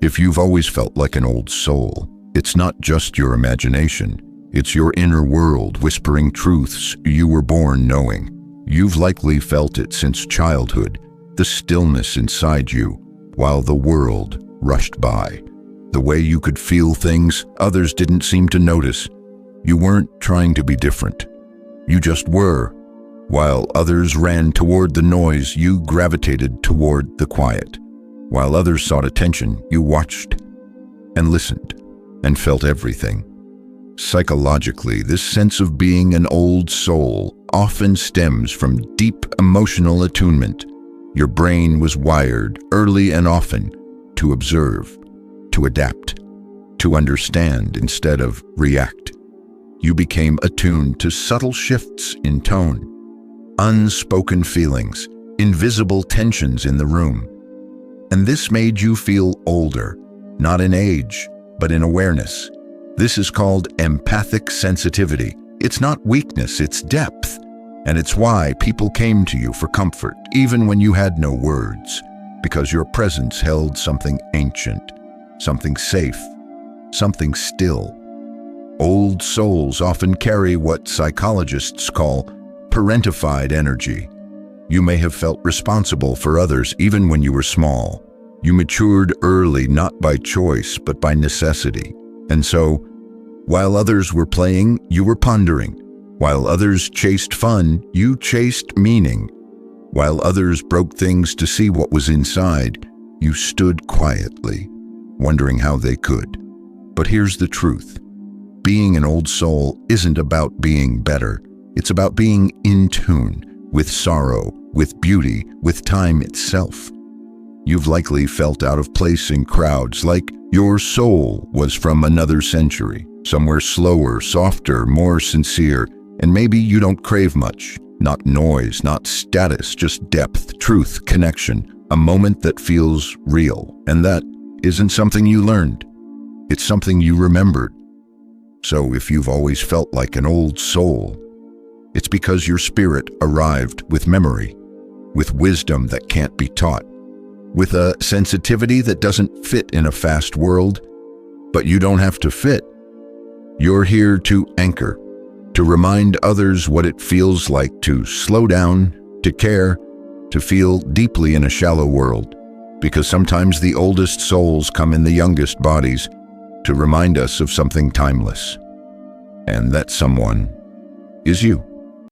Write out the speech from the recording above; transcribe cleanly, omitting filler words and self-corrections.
If you've always felt like an old soul, it's not just your imagination. It's your inner world whispering truths you were born knowing. You've likely felt it since childhood, the stillness inside you, while the world rushed by. The way you could feel things others didn't seem to notice. You weren't trying to be different. You just were. While others ran toward the noise, you gravitated toward the quiet. While others sought attention, you watched and listened and felt everything. Psychologically, this sense of being an old soul often stems from deep emotional attunement. Your brain was wired early and often to observe, to adapt, to understand instead of react. You became attuned to subtle shifts in tone, unspoken feelings, invisible tensions in the room. And this made you feel older, not in age, but in awareness. This is called empathic sensitivity. It's not weakness, it's depth. And it's why people came to you for comfort, even when you had no words, because your presence held something ancient, something safe, something still. Old souls often carry what psychologists call parentified energy. You may have felt responsible for others even when you were small. You matured early, not by choice, but by necessity. And so, while others were playing, you were pondering. While others chased fun, you chased meaning. While others broke things to see what was inside, you stood quietly, wondering how they could. But here's the truth. Being an old soul isn't about being better. It's about being in tune with sorrow, with beauty, with time itself. You've likely felt out of place in crowds, like your soul was from another century, somewhere slower, softer, more sincere, and maybe you don't crave much. Not noise, not status, just depth, truth, connection, a moment that feels real. And that isn't something you learned. It's something you remembered. So if you've always felt like an old soul, it's because your spirit arrived with memory, with wisdom that can't be taught, with a sensitivity that doesn't fit in a fast world. But you don't have to fit. You're here to anchor, to remind others what it feels like to slow down, to care, to feel deeply in a shallow world. Because sometimes the oldest souls come in the youngest bodies to remind us of something timeless. And that someone is you.